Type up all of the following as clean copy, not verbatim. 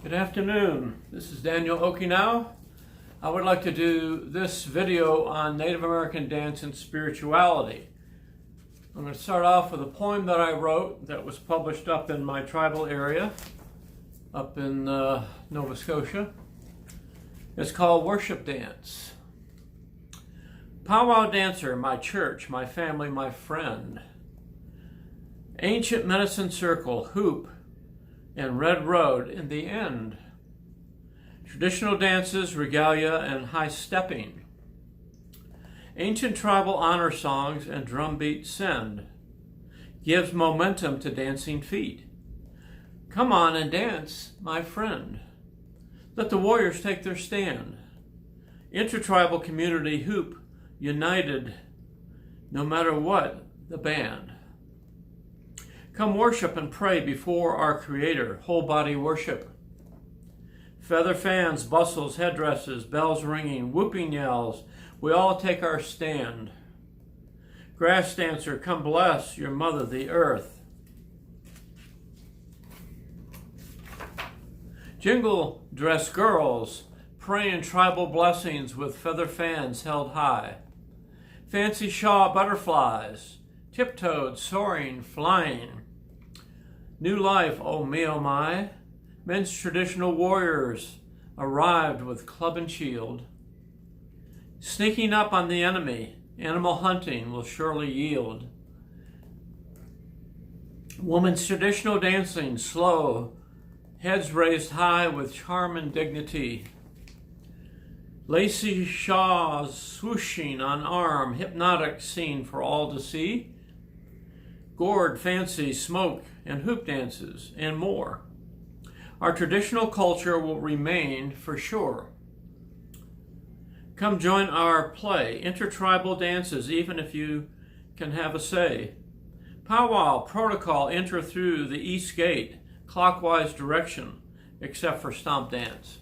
Good afternoon. This is Daniel Okinow. I would like to do this video on Native American dance and spirituality. I'm going to start off with a poem that I wrote that was published up in my tribal area, up in Nova Scotia. It's called Worship Dance. Powwow dancer, my church, my family, my friend. Ancient medicine circle, hoop, and red road in the end. Traditional dances, regalia, and high stepping. Ancient tribal honor songs and drumbeat send. Gives momentum to dancing feet. Come on and dance, my friend. Let the warriors take their stand. Intertribal community hoop, united, no matter what the band. Come worship and pray before our Creator, whole body worship. Feather fans, bustles, headdresses, bells ringing, whooping yells, we all take our stand. Grass dancer, come bless your mother, the earth. Jingle dress girls, praying tribal blessings with feather fans held high. Fancy shawl butterflies, tiptoed, soaring, flying. New life, oh me, oh my. Men's traditional warriors arrived with club and shield. Sneaking up on the enemy, animal hunting will surely yield. Woman's traditional dancing, slow, heads raised high with charm and dignity. Lacy shawls swooshing on arm, hypnotic scene for all to see. Gourd, fancy, smoke, and hoop dances, and more. Our traditional culture will remain for sure. Come join our play, intertribal dances, even if you can have a say. Powwow protocol, enter through the east gate, clockwise direction, except for stomp dance.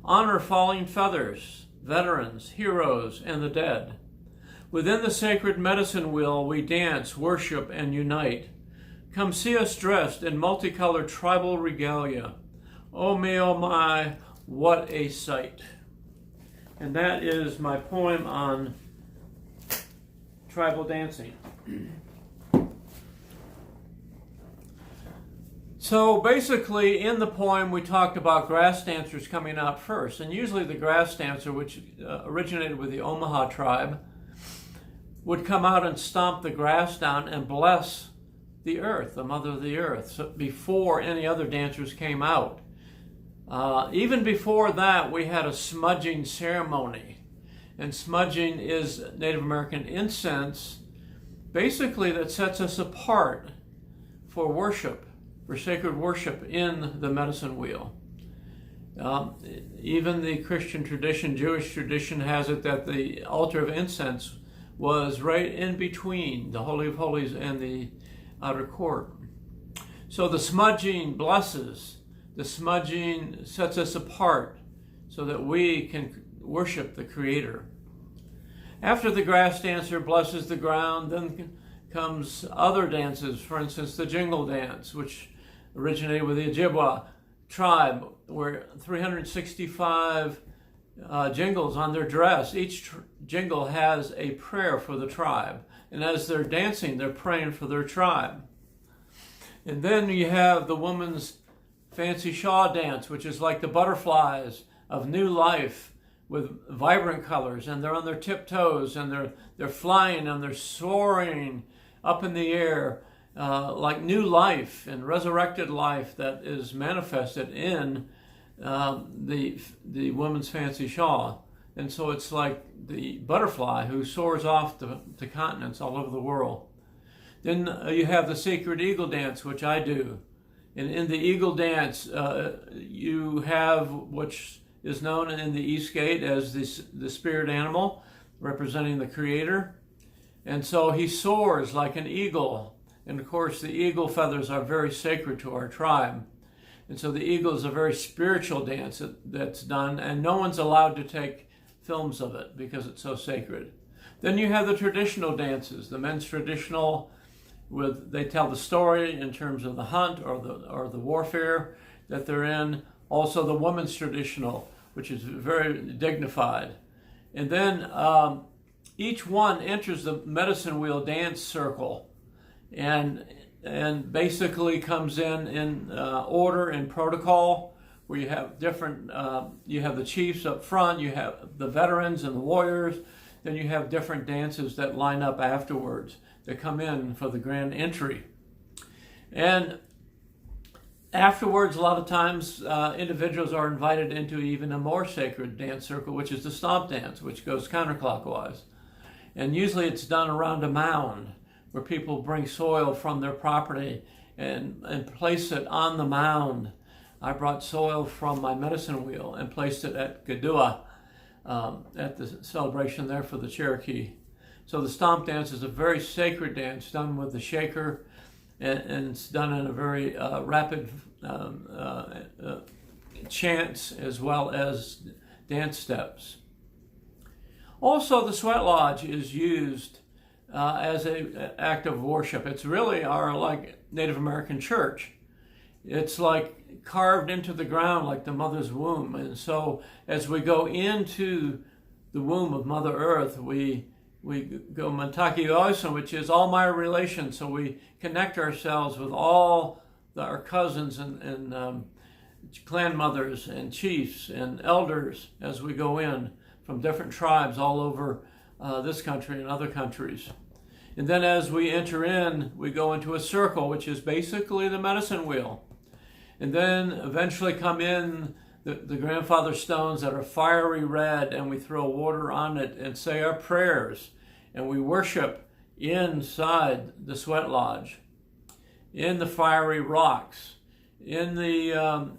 Honor falling feathers, veterans, heroes, and the dead. Within the sacred medicine wheel, we dance, worship, and unite. Come see us dressed in multicolored tribal regalia. Oh me, oh my, what a sight. And that is my poem on tribal dancing. So basically, in the poem, we talked about grass dancers coming out first. And usually the grass dancer, which originated with the Omaha tribe, would come out and stomp the grass down and bless the earth, the mother of the earth, so before any other dancers came out. Even before that, we had a smudging ceremony. And smudging is Native American incense, basically that sets us apart for worship, for sacred worship in the medicine wheel. Even the Christian tradition, Jewish tradition, has it that the altar of incense was right in between the Holy of Holies and the outer court. So the smudging blesses, the smudging sets us apart so that we can worship the Creator. After the grass dancer blesses the ground, then comes other dances, for instance, the jingle dance, which originated with the Ojibwa tribe, where 365 jingles on their dress. Each jingle has a prayer for the tribe. And as they're dancing, they're praying for their tribe. And then you have the woman's fancy shawl dance, which is like the butterflies of new life with vibrant colors. And they're on their tiptoes, and they're flying, and they're soaring up in the air like new life and resurrected life that is manifested in the woman's fancy shawl. And so it's like the butterfly who soars off to continents all over the world. Then you have the sacred eagle dance, which I do. And in the eagle dance, you have which is known in the East Gate as the spirit animal, representing the Creator. And so he soars like an eagle. And of course, the eagle feathers are very sacred to our tribe. And so the eagle is a very spiritual dance that's done, and no one's allowed to take films of it because it's so sacred. Then you have the traditional dances, the men's traditional, they tell the story in terms of the hunt or the warfare that they're in. Also the women's traditional, which is very dignified. And then each one enters the medicine wheel dance circle and basically comes in order and protocol, where you have different, you have the chiefs up front, you have the veterans and the warriors, then you have different dances that line up afterwards that come in for the grand entry. And afterwards, a lot of times, individuals are invited into even a more sacred dance circle, which is the stomp dance, which goes counterclockwise. And usually it's done around a mound where people bring soil from their property and place it on the mound. I brought soil from my medicine wheel and placed it at Gadua, at the celebration there for the Cherokee. So the stomp dance is a very sacred dance done with the shaker, and it's done in a very rapid chants as well as dance steps. Also, the sweat lodge is used as an act of worship. It's really our like Native American church. It's like carved into the ground like the mother's womb. And so as we go into the womb of Mother Earth, we go Mantaki Oisan, which is all my relations. So we connect ourselves with all our cousins and clan mothers and chiefs and elders as we go in from different tribes all over this country and other countries. And then as we enter in, we go into a circle, which is basically the medicine wheel. And then eventually come in the grandfather stones that are fiery red, and we throw water on it and say our prayers. And we worship inside the sweat lodge, in the fiery rocks, in the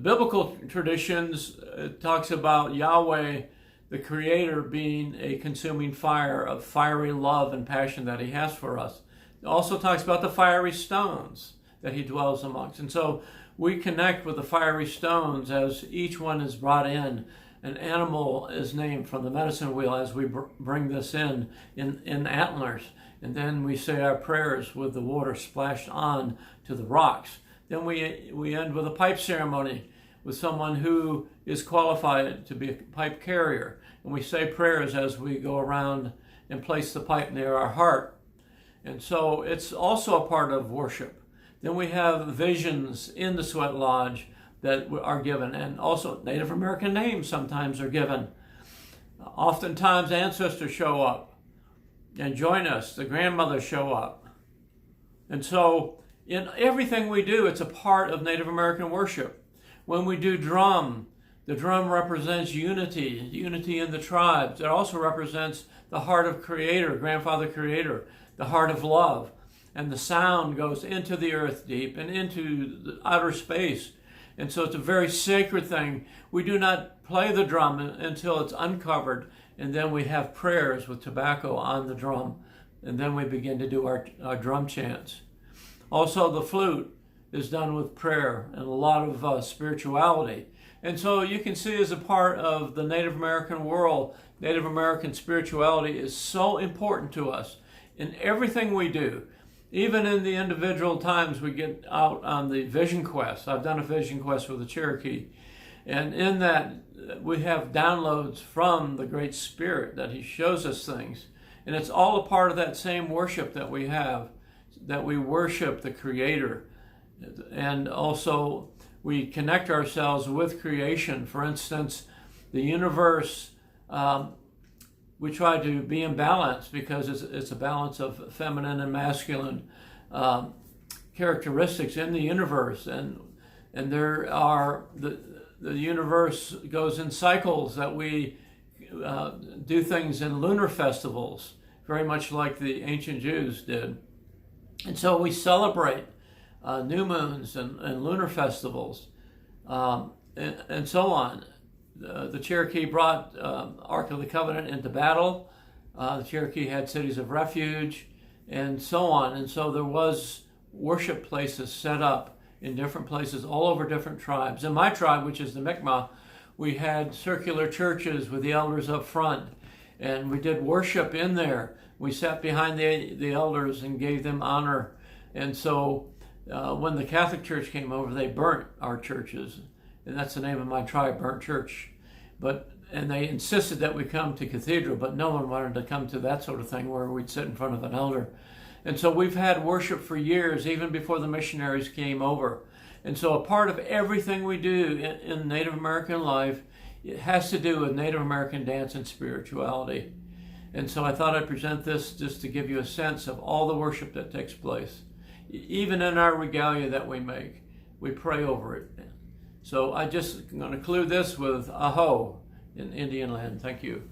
biblical traditions. It talks about Yahweh, the Creator, being a consuming fire of fiery love and passion that He has for us. It also talks about the fiery stones that He dwells amongst. And so we connect with the fiery stones as each one is brought in. An animal is named from the medicine wheel as we bring this in antlers. And then we say our prayers with the water splashed on to the rocks. Then we end with a pipe ceremony with someone who is qualified to be a pipe carrier. And we say prayers as we go around and place the pipe near our heart. And so it's also a part of worship. Then we have visions in the sweat lodge that are given, and also Native American names sometimes are given. Oftentimes ancestors show up and join us. The grandmothers show up. And so in everything we do, it's a part of Native American worship. When we do drum, the drum represents unity in the tribes. It also represents the heart of Creator, Grandfather Creator, the heart of love. And the sound goes into the earth deep and into the outer space. And so it's a very sacred thing. We do not play the drum until it's uncovered, and then we have prayers with tobacco on the drum, and then we begin to do our drum chants. Also, the flute is done with prayer and a lot of spirituality. And so you can see, as a part of the Native American world, Native American spirituality is so important to us in everything we do. Even in the individual times we get out on the vision quest. I've done a vision quest with the Cherokee. And in that, we have downloads from the Great Spirit that He shows us things. And it's all a part of that same worship that we have, that we worship the Creator. And also, we connect ourselves with creation. For instance, the universe, we try to be in balance because it's a balance of feminine and masculine characteristics in the universe, and there are the universe goes in cycles, that we do things in lunar festivals, very much like the ancient Jews did. And so we celebrate new moons and lunar festivals and so on. The Cherokee brought Ark of the Covenant into battle. The Cherokee had cities of refuge and so on. And so there was worship places set up in different places all over different tribes. In my tribe, which is the Mi'kmaq, we had circular churches with the elders up front, and we did worship in there. We sat behind the elders and gave them honor. And so When the Catholic Church came over, they burnt our churches, and that's the name of my tribe, Burnt Church. And they insisted that we come to cathedral, but no one wanted to come to that sort of thing where we'd sit in front of an elder. And so we've had worship for years, even before the missionaries came over. And so a part of everything we do in Native American life, it has to do with Native American dance and spirituality. And so I thought I'd present this just to give you a sense of all the worship that takes place. Even in our regalia that we make, we pray over it. So I'm going to conclude this with Aho in Indian land. Thank you.